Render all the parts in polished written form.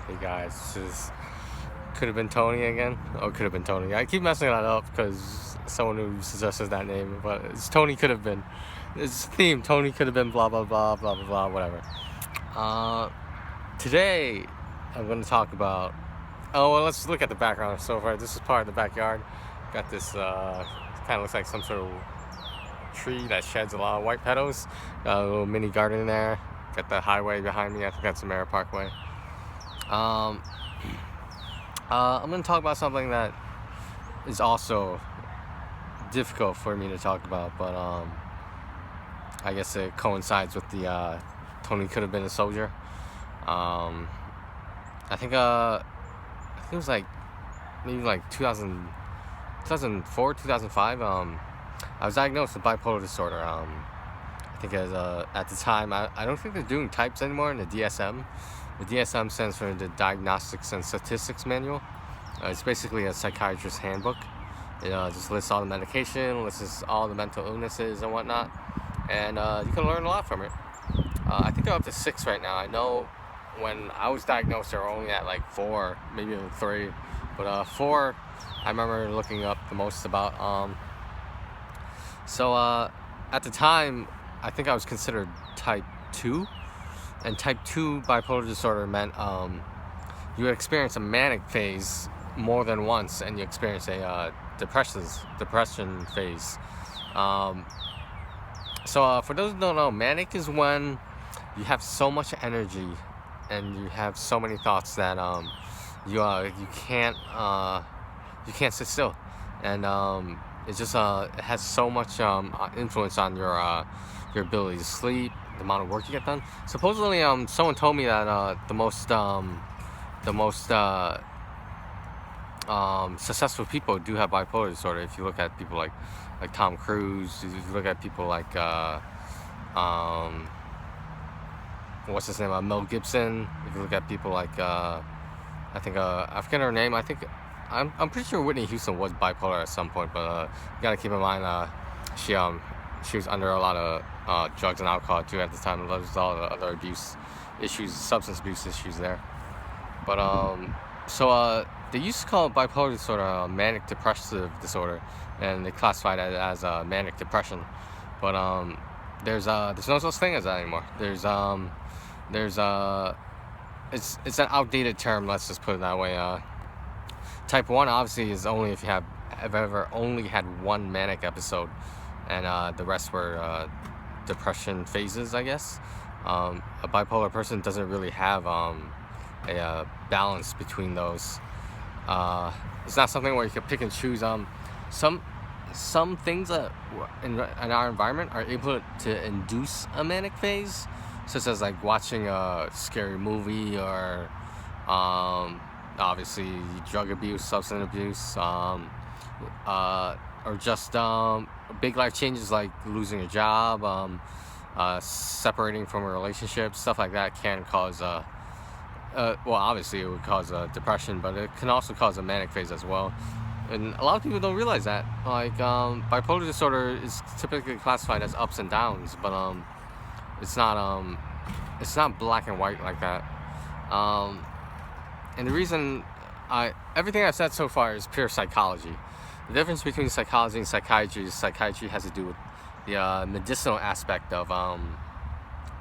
Hey guys, this is could have been Tony again. Oh, could have been Tony. I keep messing that up because someone who suggested that name, but it's Tony could have been. It's theme. Tony could have been blah blah blah blah blah blah whatever. Today I'm going to talk about. Oh well, let's look at the background so far. This is part of the backyard. Got this kind of looks like some sort of tree that sheds a lot of white petals. Got a little mini garden in there. Got the highway behind me. I think that's the Merritt Parkway. I'm going to talk about something that is also difficult for me to talk about, but I guess it coincides with the Tony could have been a soldier. I think it was like maybe like 2004, 2005. I was diagnosed with bipolar disorder. I think at the time, I don't think they're doing types anymore in the DSM. The DSM stands for the Diagnostics and Statistics Manual. It's basically a psychiatrist's handbook. It just lists all the medication, lists all the mental illnesses and whatnot, and you can learn a lot from it. I think they're up to 6 right now. I know when I was diagnosed, they were only at like 4, maybe even 3, but 4 I remember looking up the most about. So at the time, I think I was considered type 2. And type 2 bipolar disorder meant you would experience a manic phase more than once, and you experience a depression phase. So for those who don't know, manic is when you have so much energy and you have so many thoughts that you can't sit still, and it just it has so much influence on your ability to sleep, the amount of work you get done. Supposedly, someone told me that the most successful people do have bipolar disorder. If you look at people like Tom Cruise, if you look at people like what's his name, Mel Gibson. If you look at people like I forget her name. I'm pretty sure Whitney Houston was bipolar at some point, but you gotta keep in mind she was under a lot of drugs and alcohol too at the time. There was all the other substance abuse issues there. But so they used to call bipolar disorder manic depressive disorder, and they classified it as manic depression. But there's no such thing as that anymore. It's an outdated term. Let's just put it that way. Type 1 obviously is only if you have ever only had one manic episode, and the rest were depression phases, I guess. A bipolar person doesn't really have a balance between those. It's not something where you can pick and choose. Some things that in our environment are able to induce a manic phase, such as like watching a scary movie, or obviously drug abuse, substance abuse, or just big life changes like losing a job, separating from a relationship. Stuff like that can cause well, obviously it would cause depression, but it can also cause a manic phase as well. And a lot of people don't realize that. Like bipolar disorder is typically classified as ups and downs, but it's not black and white like that. And the reason everything I've said so far is pure psychology. The difference between psychology and psychiatry is psychiatry has to do with the medicinal aspect of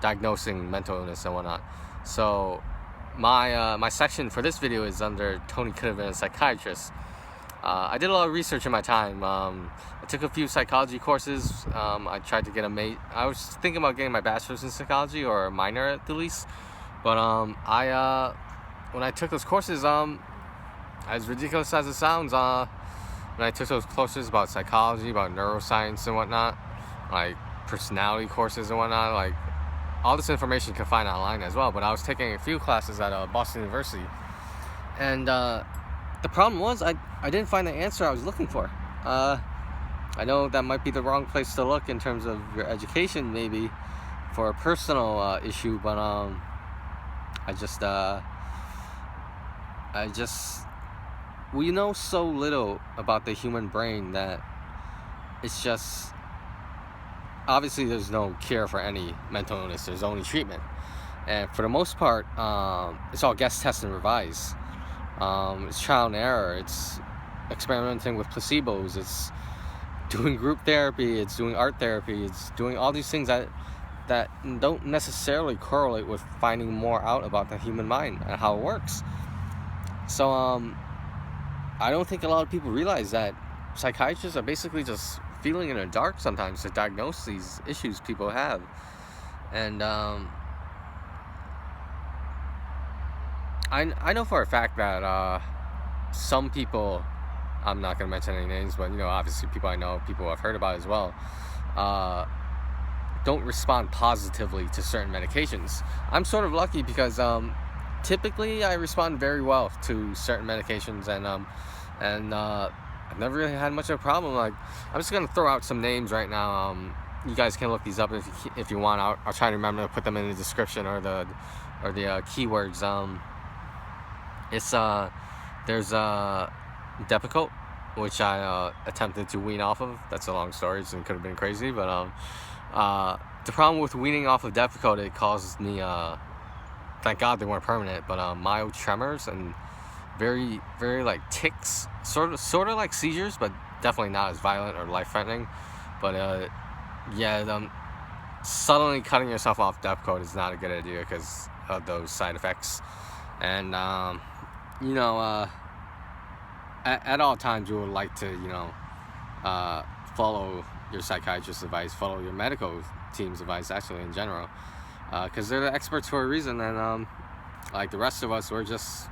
diagnosing mental illness and whatnot. So my section for this video is under Tony could have been a psychiatrist. I did a lot of research in my time. I took a few psychology courses. I tried to get I was thinking about getting my bachelor's in psychology, or a minor at the least. But when I took those courses, as ridiculous as it sounds, when I took those courses about psychology, about neuroscience and whatnot, like personality courses and whatnot, like all this information you can find online as well. But I was taking a few classes at Boston University, and the problem was I didn't find the answer I was looking for. I know that might be the wrong place to look in terms of your education, maybe for a personal issue, but we know so little about the human brain that it's just, obviously there's no cure for any mental illness, there's only treatment. and for the most part, it's all guess, test, and revise. It's trial and error. It's experimenting with placebos. It's doing group therapy. It's doing art therapy. It's doing all these things that don't necessarily correlate with finding more out about the human mind and how it works. So I don't think a lot of people realize that psychiatrists are basically just feeling in the dark sometimes to diagnose these issues people have. And I know for a fact that some people, I'm not going to mention any names, but obviously people I know, people I've heard about as well, don't respond positively to certain medications. I'm sort of lucky because typically I respond very well to certain medications, and I've never really had much of a problem. Like, I'm just gonna throw out some names right now. You guys can look these up if you want. I'll try to remember to put them in the description or the keywords. There's Depakote, which I attempted to wean off of. That's a long story, and could have been crazy, but the problem with weaning off of Depakote, it caused me, thank God they weren't permanent, but mild tremors and very, very like tics, sort of like seizures, but definitely not as violent or life-threatening. But yeah, suddenly cutting yourself off Depakote is not a good idea because of those side effects. And at all times you would like to follow your psychiatrist's advice, follow your medical team's advice, actually, in general, because they're the experts for a reason. And like the rest of us, we're just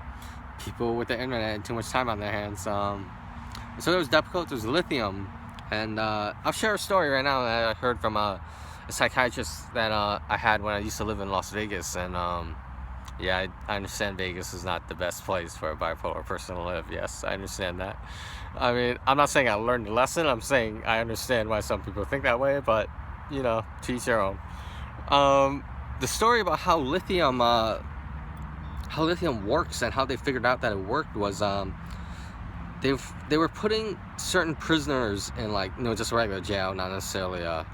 people with the internet and too much time on their hands. So there was Depakote, there was lithium, and I'll share a story right now that I heard from a psychiatrist that I had when I used to live in Las Vegas. And yeah, I understand Vegas is not the best place for a bipolar person to live. Yes, I understand that. I mean, I'm not saying I learned a lesson. I'm saying I understand why some people think that way, but to each their own. The story about how lithium works and how they figured out that it worked was they were putting certain prisoners in, like, just regular jail, not necessarily a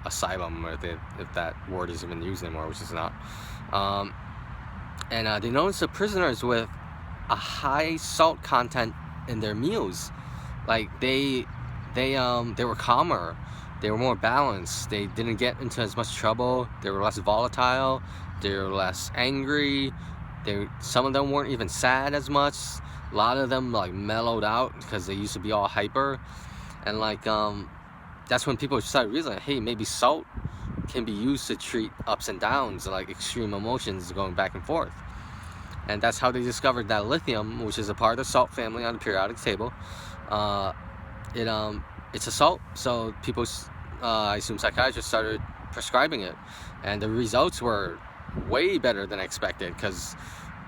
asylum, or if that word is even used anymore, which is not. And they noticed the prisoners with a high salt content in their meals. Like they were calmer, they were more balanced, they didn't get into as much trouble, they were less volatile, they were less angry, some of them weren't even sad as much. A lot of them like mellowed out because they used to be all hyper. And like that's when people started realizing, hey, maybe salt can be used to treat ups and downs, like extreme emotions going back and forth. And that's how they discovered that lithium, which is a part of the salt family on the periodic table, it's a salt. So people, I assume psychiatrists, started prescribing it, and the results were way better than expected, because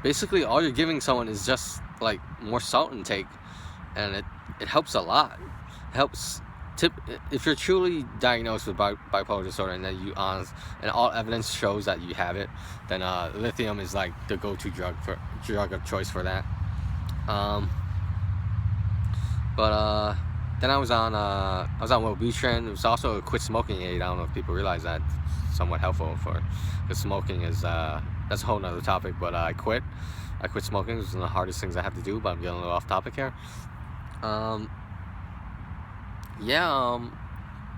basically all you're giving someone is just like more salt intake, and it helps a lot. It helps. If you're truly diagnosed with bipolar disorder and that and all evidence shows that you have it, then lithium is like the go-to drug of choice for that. But then I was on Wellbutrin. It was also a quit smoking aid. I don't know if people realize that. Somewhat helpful because smoking is that's a whole nother topic. But I quit smoking. It was one of the hardest things I have to do. But I'm getting a little off topic here.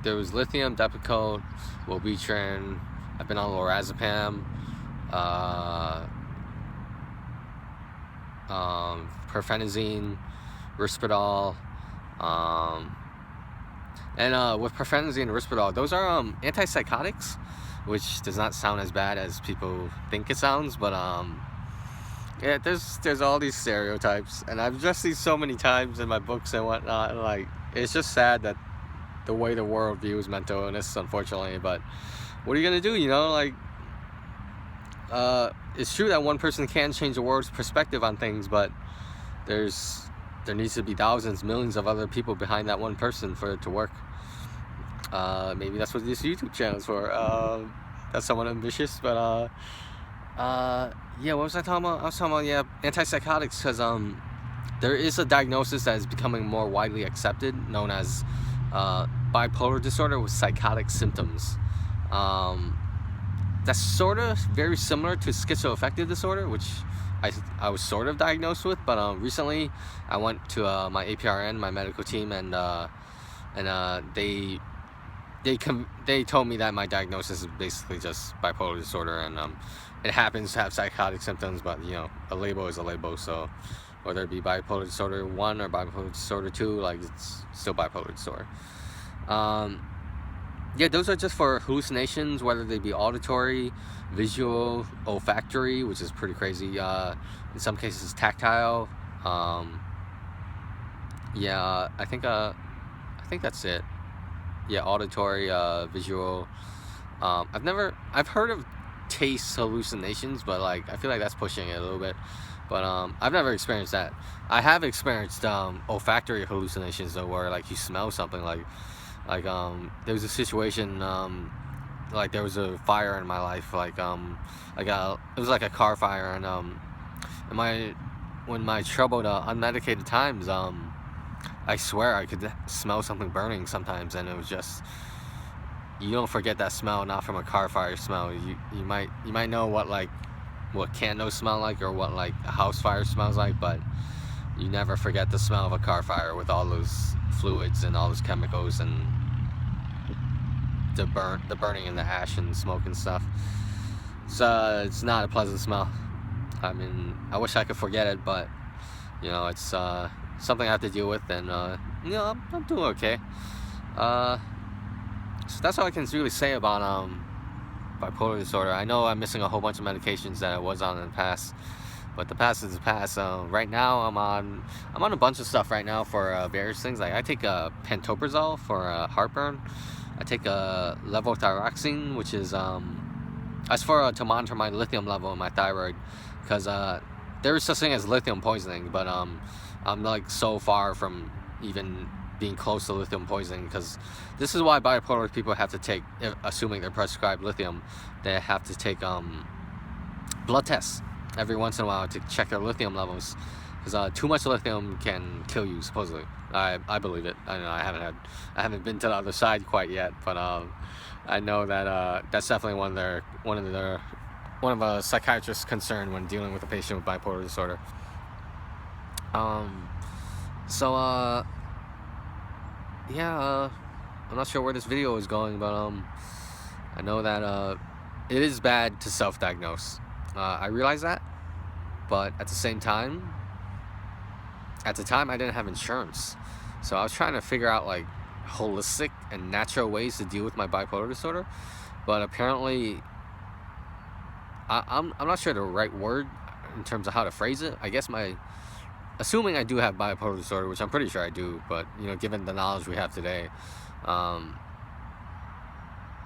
There was lithium, Depakote, Wellbutrin. I've been on lorazepam, perfenazine, Risperdal, and with perfenazine and Risperdal, those are antipsychotics, which does not sound as bad as people think it sounds. But yeah, there's all these stereotypes, and I've addressed these so many times in my books and whatnot. And like, it's just sad that the way the world views mental illness, unfortunately. But what are you gonna do? Like, it's true that one person can change the world's perspective on things, but there needs to be thousands, millions of other people behind that one person for it to work. Maybe that's what this YouTube channel is for. That's somewhat ambitious, but yeah, what was I talking about? I was talking about, antipsychotics, because there is a diagnosis that is becoming more widely accepted, known as bipolar disorder with psychotic symptoms. that's sort of very similar to schizoaffective disorder, which I was sort of diagnosed with. But recently I went to my APRN, my medical team, and they told me that my diagnosis is basically just bipolar disorder, and it happens to have psychotic symptoms, but you know, a label is a label. So whether it be bipolar disorder 1 or bipolar disorder 2, like, it's still bipolar disorder. Yeah, those are just for hallucinations, whether they be auditory, visual, olfactory, which is pretty crazy. In some cases, tactile. Yeah, I think that's it. Yeah, auditory, visual. I've heard of taste hallucinations, but like, I feel like that's pushing it a little bit. But I've never experienced that. I have experienced olfactory hallucinations, though, where like you smell something, like there was a situation, like there was a fire in my life, like it was like a car fire, and when my troubled unmedicated times, I swear I could smell something burning sometimes, and it was just, you don't forget that smell, not from a car fire smell. You might know what candles smell like, or what like a house fire smells like, but you never forget the smell of a car fire with all those fluids and all those chemicals and the burning and the ash and smoke and stuff. So it's not a pleasant smell. I mean, I wish I could forget it, but you know, it's something I have to deal with, and you know, I'm doing okay. So that's all I can really say about bipolar disorder. I know I'm missing a whole bunch of medications that I was on in the past, but the past is the past. Right now I'm on a bunch of stuff right now for various things. Like, I take pantoprazole for heartburn. I take levothyroxine, which is as for to monitor my lithium level in my thyroid, because there is such thing as lithium poisoning, but I'm like so far from even being close to lithium poisoning, because this is why bipolar people have to take, assuming they're prescribed lithium, they have to take blood tests every once in a while to check their lithium levels, because too much lithium can kill you, supposedly. I believe it. I know I haven't been to the other side quite yet, but I know that that's definitely one of a psychiatrist's concern when dealing with a patient with bipolar disorder. Yeah, I'm not sure where this video is going, but I know that it is bad to self-diagnose. I realize that, but at the same time, I didn't have insurance, so I was trying to figure out like holistic and natural ways to deal with my bipolar disorder, but apparently I'm not sure the right word in terms of how to phrase it. I guess assuming I do have bipolar disorder, which I'm pretty sure I do, but you know, given the knowledge we have today,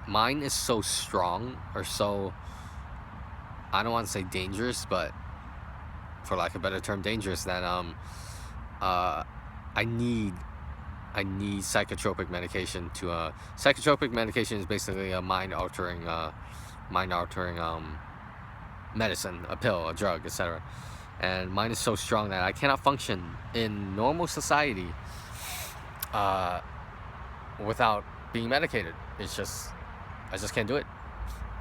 mine is so strong, or so, I don't want to say dangerous, but for lack of a better term, dangerous, that I need psychotropic medication to psychotropic medication is basically a mind altering medicine, a pill, a drug, etc. And mine is so strong that I cannot function in normal society without being medicated. I just can't do it.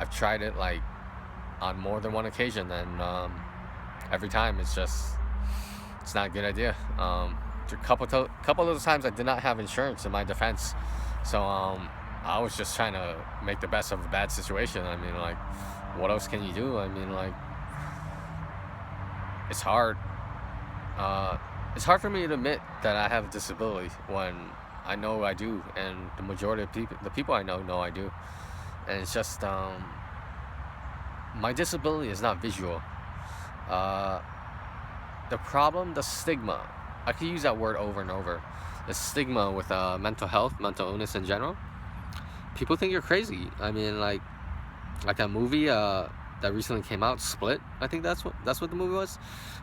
I've tried it like on more than one occasion, and every time it's not a good idea. A couple of those times I did not have insurance, in my defense, so I was just trying to make the best of a bad situation. I mean, like, what else can you do? I mean, like, it's hard. It's hard for me to admit that I have a disability when I know I do, and the majority of the people I know I do. And it's just, my disability is not visual. The problem, the stigma, I could use that word over and over. The stigma with mental health, mental illness in general. People think you're crazy. I mean, like that movie that recently came out, Split. I think that's what the movie was.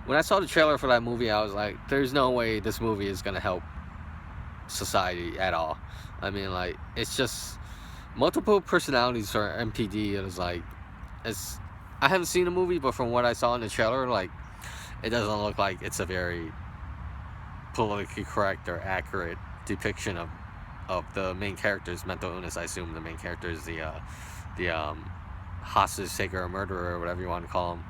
When I saw the trailer for that movie, I was like, there's no way this movie is gonna help society at all. I mean, like, it's just multiple personalities or MPD. It was like, I haven't seen the movie, but from what I saw in the trailer, like, it doesn't look like it's a very politically correct or accurate depiction of the main character's mental illness. I assume the main character is the hostage taker or murderer or whatever you want to call him.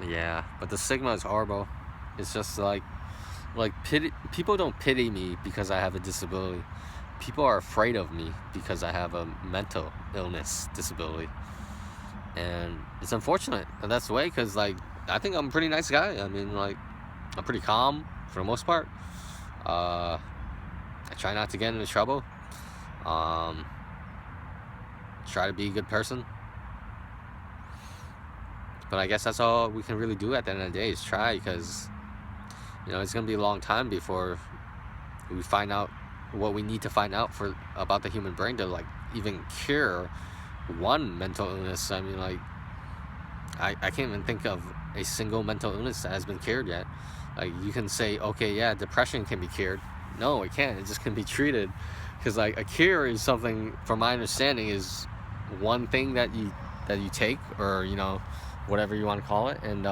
Yeah, but the stigma is horrible. It's just like pity. People don't pity me because I have a disability. People are afraid of me because I have a mental illness disability, and it's unfortunate. And that's the way, because like I think I'm a pretty nice guy. I mean, like I'm pretty calm for the most part. I try not to get into trouble. Try to be a good person. But I guess that's all we can really do at the end of the day, is try, because you know it's gonna be a long time before we find out what we need to find out about the human brain to like even cure one mental illness. I mean, like I can't even think of a single mental illness that has been cured yet. Like you can say, okay, yeah, depression can be cured. No, it can't. It just can be treated, because like a cure is something, from my understanding, is one thing that you take, or you know, whatever you want to call it, and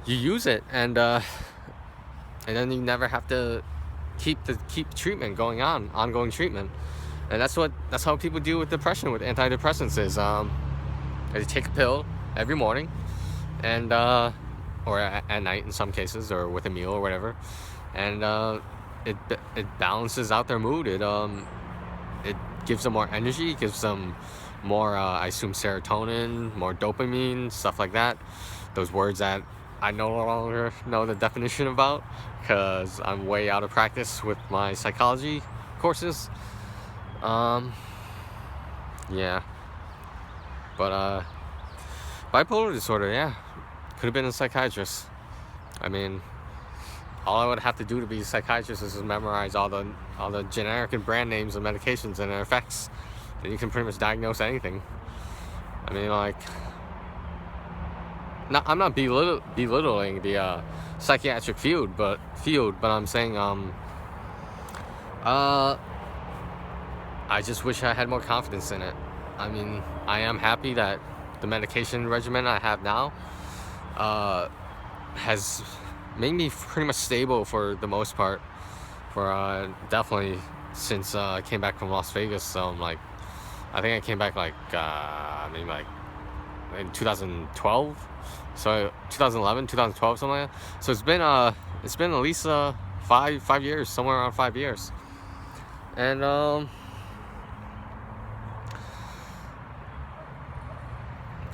you use it, and then you never have to keep treatment going on, ongoing treatment. And that's how people deal with depression with antidepressants, is they take a pill every morning, and or at night in some cases, or with a meal or whatever, and it balances out their mood. It gives them more energy, it gives them more I assume serotonin, more dopamine, stuff like that. Those words that I no longer know the definition about, because I'm way out of practice with my psychology courses. Yeah, but bipolar disorder, yeah, could have been a psychiatrist. I mean, all I would have to do to be a psychiatrist is memorize all the generic and brand names of medications and their effects, and you can pretty much diagnose anything. I mean, like, I'm not belittling the psychiatric field, but I'm saying I just wish I had more confidence in it. I mean, I am happy that the medication regimen I have now has made me pretty much stable for the most part, for definitely since I came back from Las Vegas. So I'm like, I think I came back like maybe like in 2012, so 2011, 2012, something like that. So it's been at least 5 years, somewhere around 5 years. And I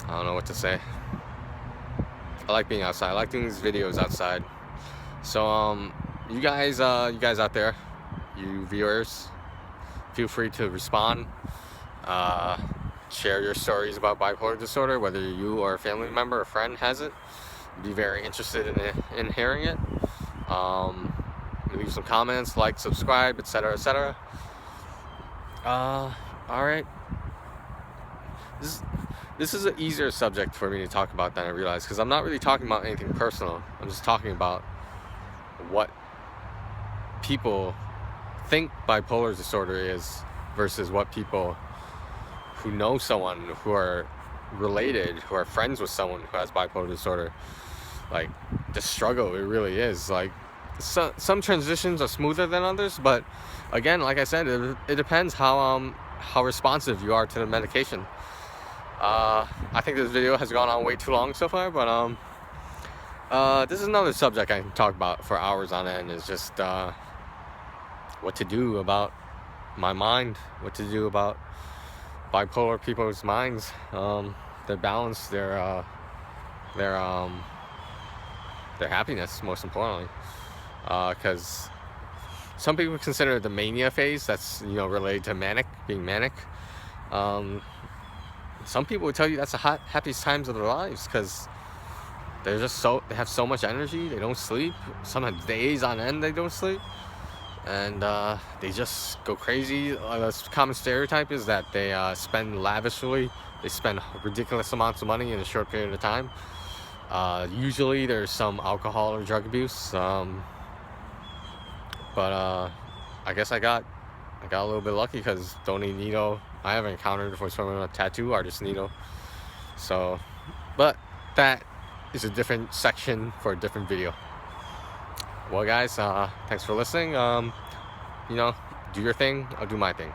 don't know what to say. I like being outside. I like doing these videos outside. So you guys out there, you viewers, feel free to respond. Share your stories about bipolar disorder, whether you or a family member or friend has it. Be very interested in hearing it. Leave some comments, like, subscribe, etc., etc. All right. This is an easier subject for me to talk about than I realized, because I'm not really talking about anything personal. I'm just talking about what people think bipolar disorder is versus what people who know someone, who are related, who are friends with someone who has bipolar disorder, like the struggle it really is. Like some transitions are smoother than others, but again, like I said, it depends how responsive you are to the medication. I think this video has gone on way too long so far, but this is another subject I can talk about for hours on end. Is just what to do about my mind, what to do about bipolar people's minds, their balance, their happiness, most importantly, because some people consider the mania phase, that's, you know, related to being manic. Some people would tell you that's the happiest times of their lives, because they have so much energy. They don't sleep. Sometimes days on end they don't sleep, and they just go crazy. The common stereotype is that they spend lavishly. They spend ridiculous amounts of money in a short period of time. Usually there's some alcohol or drug abuse, but I guess I got a little bit lucky, because Tony Nito, I haven't encountered for someone with a tattoo artist Nito. So, but that is a different section for a different video. Well, guys, thanks for listening. You know, do your thing, I'll do my thing.